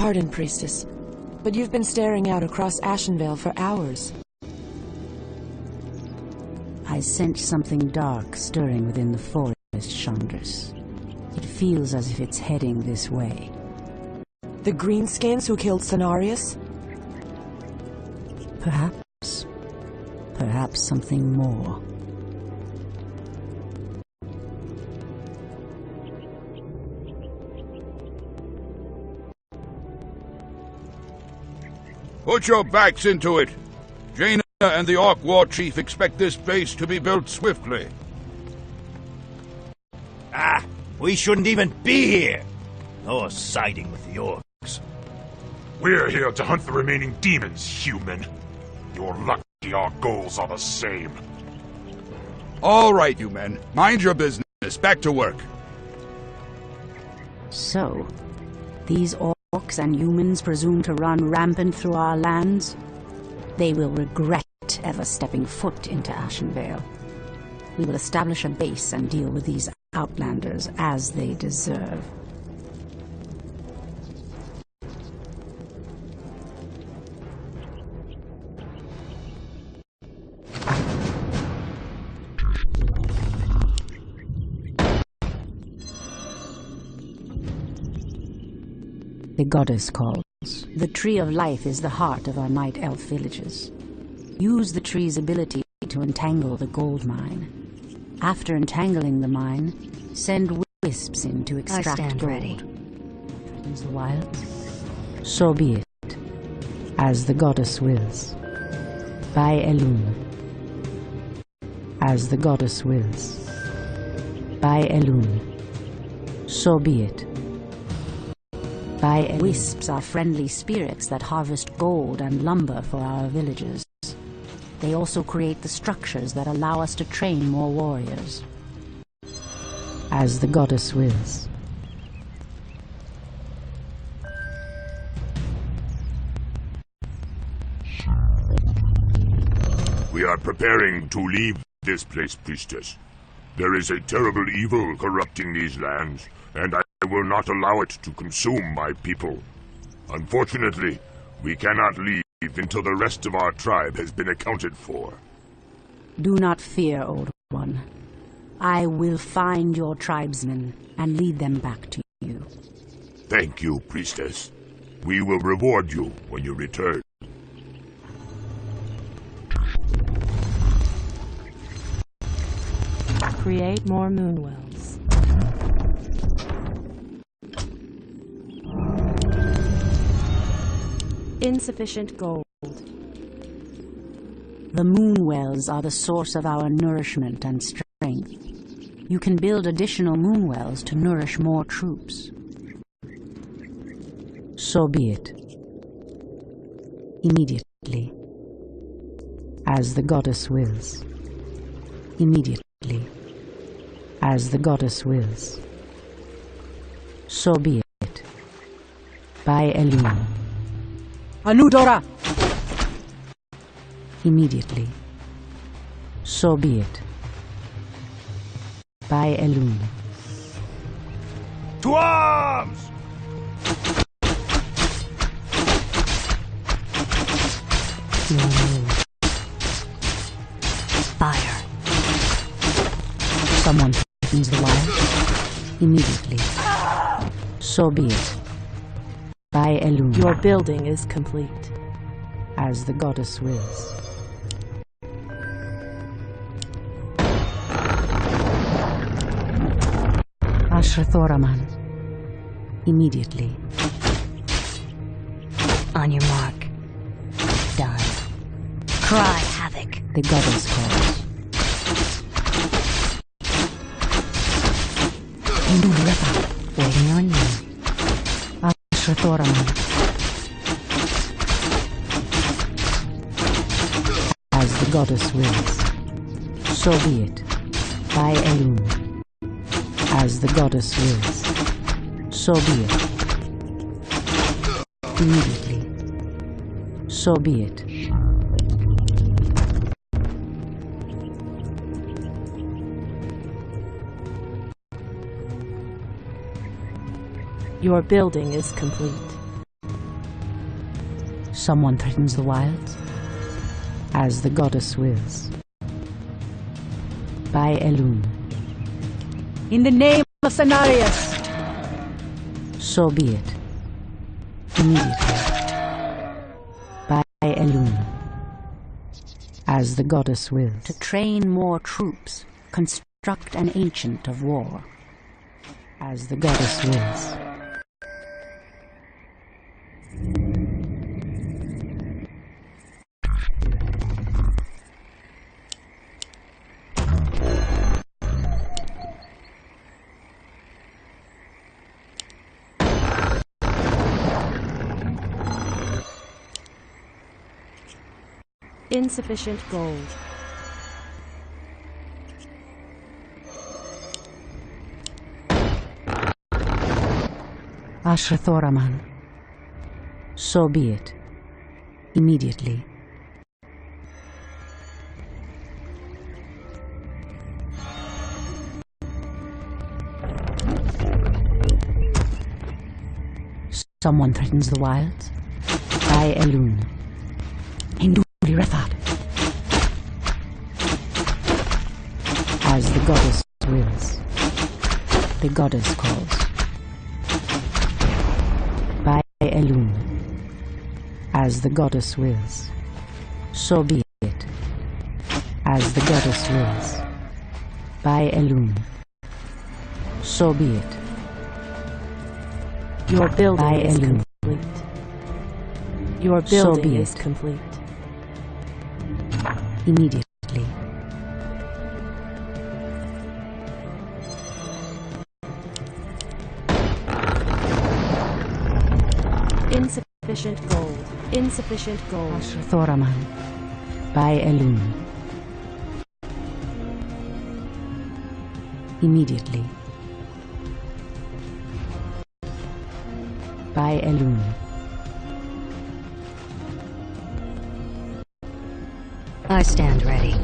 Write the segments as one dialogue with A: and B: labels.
A: pardon, Priestess, but you've been staring out across Ashenvale for hours.
B: I sense something dark stirring within the forest, Chandras. It feels as if it's heading this way.
A: The greenskins who killed Cenarius?
B: Perhaps. Perhaps something more.
C: Put your backs into it. Jaina and the Orc War Chief expect this base to be built swiftly.
D: Ah, we shouldn't even be here. Or siding with the Orcs.
E: We're here to hunt the remaining demons, human. You're lucky our goals are the same.
C: All right, you men. Mind your business. Back to work.
B: So, these orcs and humans presume to run rampant through our lands? They will regret ever stepping foot into Ashenvale. We will establish a base and deal with these outlanders as they deserve. The goddess calls. The Tree of Life is the heart of our Night Elf villages. Use the tree's ability to entangle the gold mine. After entangling the mine, send wisps in to extract gold. Ready. Threatens the wilds? So be it, as the goddess wills. By Elun. As the goddess wills. By Elun. So be it. Wisps are friendly spirits that harvest gold and lumber for our villages. They also create the structures that allow us to train more warriors. As the goddess wills.
E: We are preparing to leave this place, Priestess. There is a terrible evil corrupting these lands, and I will not allow it to consume my people. Unfortunately, we cannot leave until the rest of our tribe has been accounted for.
B: Do not fear, Old One. I will find your tribesmen and lead them back to you.
E: Thank you, Priestess. We will reward you when you return.
A: Create more moonwells. Insufficient gold.
B: The moonwells are the source of our nourishment and strength. You can build additional moonwells to nourish more troops. So be it. Immediately. As the goddess wills. Immediately. As the goddess wills. So be it. By Elun. Anudora! Immediately. So be it. By Elun.
D: To arms!
B: Fire. Someone threatens the wild. Immediately. So be it. By Elun.
A: Your building is complete.
B: As the goddess wills. Ashrathoraman. Immediately.
F: On your mark. Done. Cry havoc.
B: The goddess calls.
F: Waiting on you.
B: Ashrathoraman. As the goddess wills. So be it. By Elun. As the goddess wills. So be it. Immediately. So be it.
A: Your building is complete.
B: Someone threatens the wilds? As the goddess wills. By Elun. In the name of Cenarius! So be it. Immediately. By Elun. As the goddess wills. To train more troops, construct an ancient of war. As the goddess wills.
G: Insufficient gold.
B: Ashrathoraman. So be it. Immediately. Someone threatens the wilds? By Elun. Refat. As the goddess wills. The goddess calls. By Elun. As the goddess wills. So be it. As the goddess wills. By Elun. So be it.
G: Your building
B: By
G: is
B: Elun.
G: complete. Your building is
B: it.
G: complete.
B: Immediately.
G: Insufficient gold. Insufficient gold.
B: Ashrathoraman. By Elun. Immediately. By Elun.
F: I stand ready.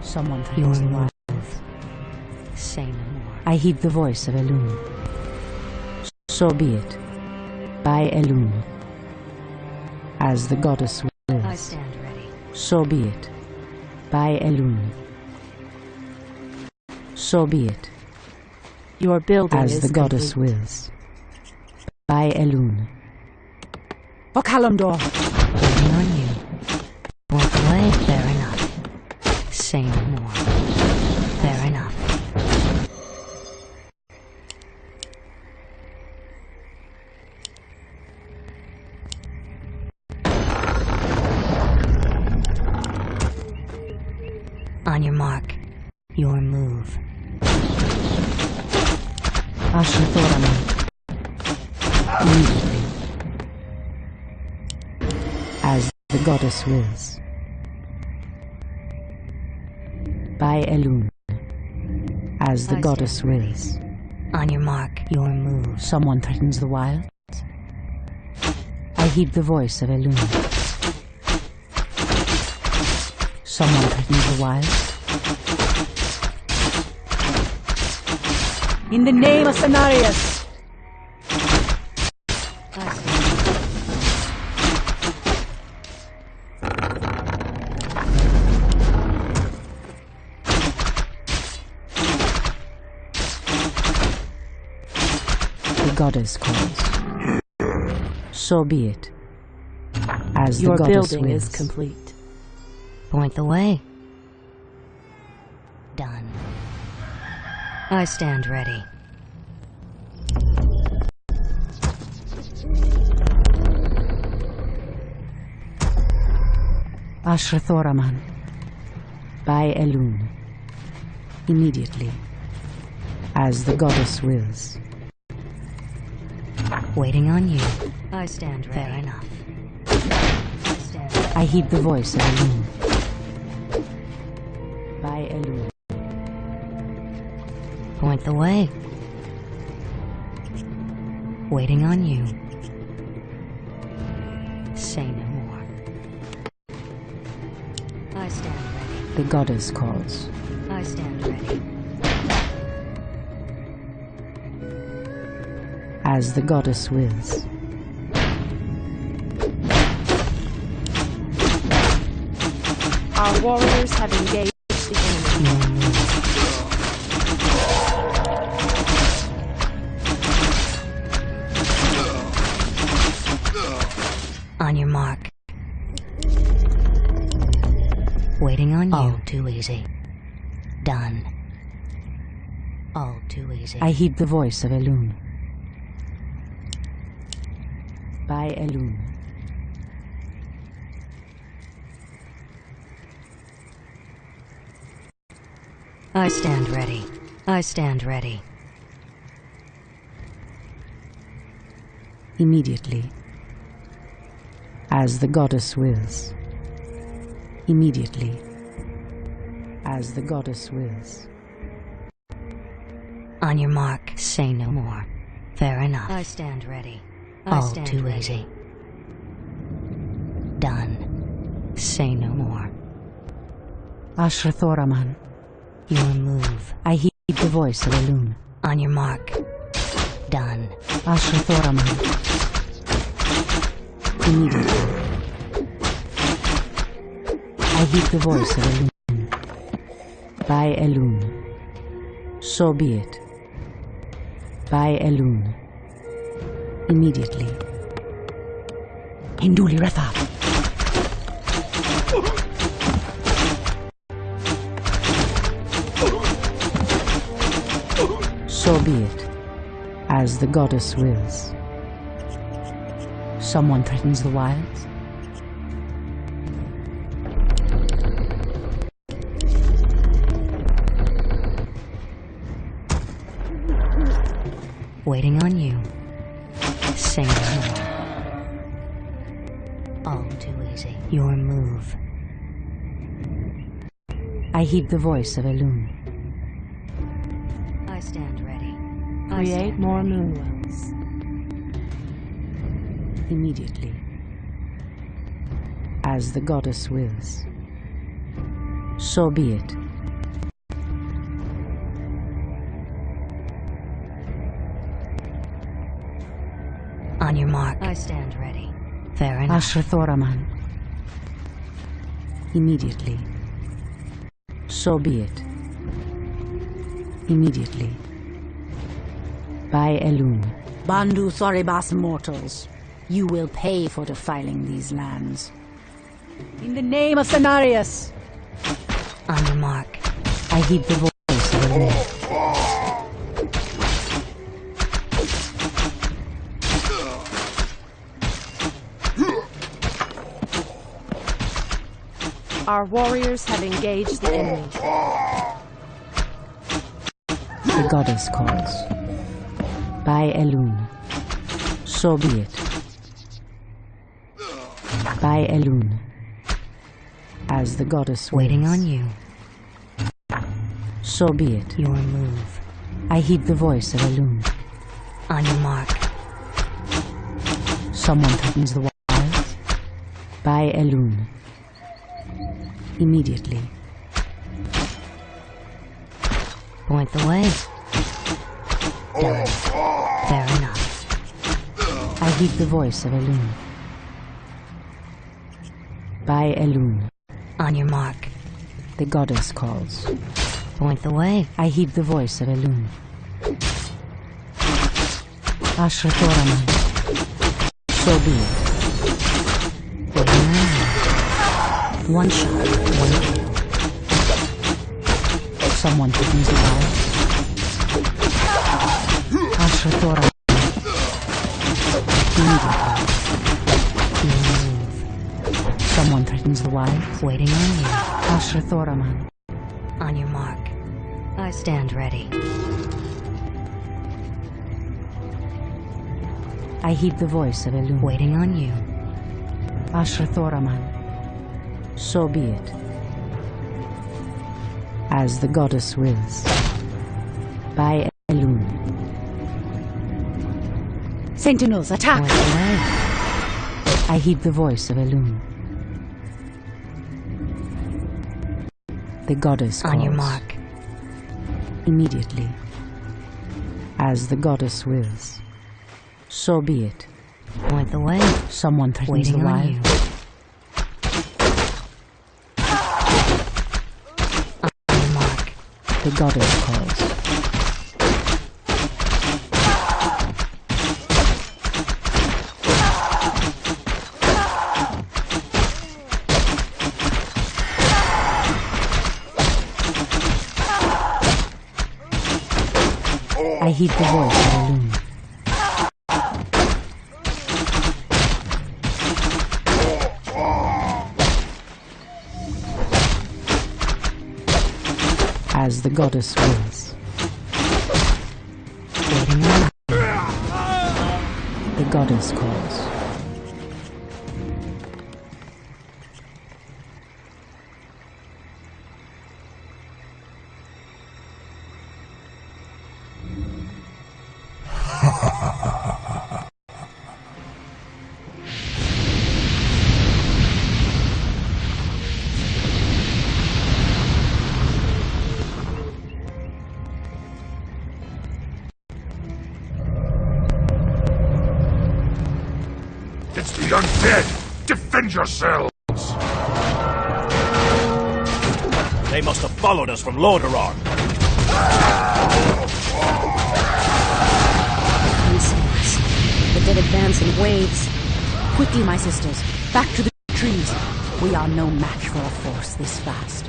B: Someone
F: Your
B: threatens the
F: move.
B: wilds.
F: Say no more.
B: I heed the voice of Elun. So be it. By Elun. As the goddess
F: I
B: wills.
F: stand ready.
B: So be it. By Elun. So be it.
G: Your building
B: As
G: is
B: the goddess
G: complete.
B: wills. By Elun. Okalamdor!
F: Waiting on you. Walk away. Fair enough. Say no more. Fair enough. On your mark. Your move.
B: Ashrathoraman. Immediately. As the goddess wills. By Elun. As the
F: I
B: goddess
F: stand ready.
B: wills.
F: On your mark. Your move.
B: Someone threatens the wilds? I heed the voice of Elun. Someone threatens the wilds? In the name of Cenarius!
F: I stand
B: The goddess calls. So be it. As
G: Your
B: the goddess
G: building
B: wills.
G: is complete.
F: Point the way. Done. I stand ready.
B: Ashrathoraman. By Elun. Immediately. As the goddess wills.
F: Waiting on you. I stand ready. Fair enough. I stand ready.
B: I heed the voice of Elun. By Elun.
F: Point the way. Waiting on you. Say no more. I stand ready.
B: The goddess calls.
F: I stand ready.
B: As the goddess wills.
G: Our warriors have engaged the enemy.
F: On your mark. Waiting on you. All too easy. Done. All too easy.
B: I heed the voice of Elune. By Elune.
F: I stand ready. I stand ready.
B: Immediately. As the goddess wills. Immediately. As the goddess wills.
F: On your mark, say no more. Fair enough. I stand ready. All too easy. Done. Say no more.
B: Ashra Thoraman.
F: Your move.
B: I heed the voice of Elune.
F: On your mark. Done.
B: Ashra Thoraman. Immediately. I heed the voice of Elune. By Elune. So be it. By Elune. Immediately. Hinduli Ratha. So be it, as the goddess wills. Someone threatens the wilds.
F: Waiting on you. Say no more. All too easy. Your move.
B: I heed the voice of Elune.
F: I stand ready.
G: Create more moonwells.
B: Immediately. As the goddess wills. So be it.
F: On your mark. I stand ready. Fair enough.
B: Ashra Thoraman. Immediately. So be it. Immediately. By Elune.
H: Bandu Thoribas mortals, you will pay for defiling these lands. In the name of Cenarius!
F: On your mark.
B: I heed the voice of Elune.
G: Our warriors have engaged the enemy.
B: The goddess calls. By Elune. So be it. By Elune. As the goddess wills.
F: Waiting on you.
B: So be it.
F: Your move.
B: I heed the voice of Elune.
F: On your mark.
B: Someone threatens the wilds. By Elune. Immediately.
F: Point the way. Done. Fair enough.
B: I heed the voice of Elune. By Elune.
F: On your mark.
B: The goddess calls.
F: Point the way.
B: I heed the voice of Elune. Ashra Thoraman. So be it.
F: Waiting on. One shot, one kill.
B: Someone threatens the wilds. Ashra Thoraman.
F: Move.
B: Someone threatens the wilds.
F: Waiting on you.
B: Ashra Thoraman.
F: On your mark. I stand ready.
B: I heed the voice of Elune.
F: Waiting on you.
B: Ashra Thoraman. So be it. As the goddess wills. By Elune.
H: Sentinels, attack!
F: Point the way.
B: I heed the voice of Elune. The goddess calls.
F: On your mark.
B: Immediately. As the goddess wills. So be it.
F: Point the way.
B: Someone threatens the
F: Waiting on you.
B: wild.
F: On your mark.
B: The goddess calls. I heed the voice of the loon. As the goddess wills.
F: Waiting on you.
B: The goddess calls.
E: It's the undead! Defend yourselves!
D: They must have followed us from Lordaeron.
H: Insolence. The dead advance in waves. Quickly, my sisters. Back to the trees. We are no match for a force this vast.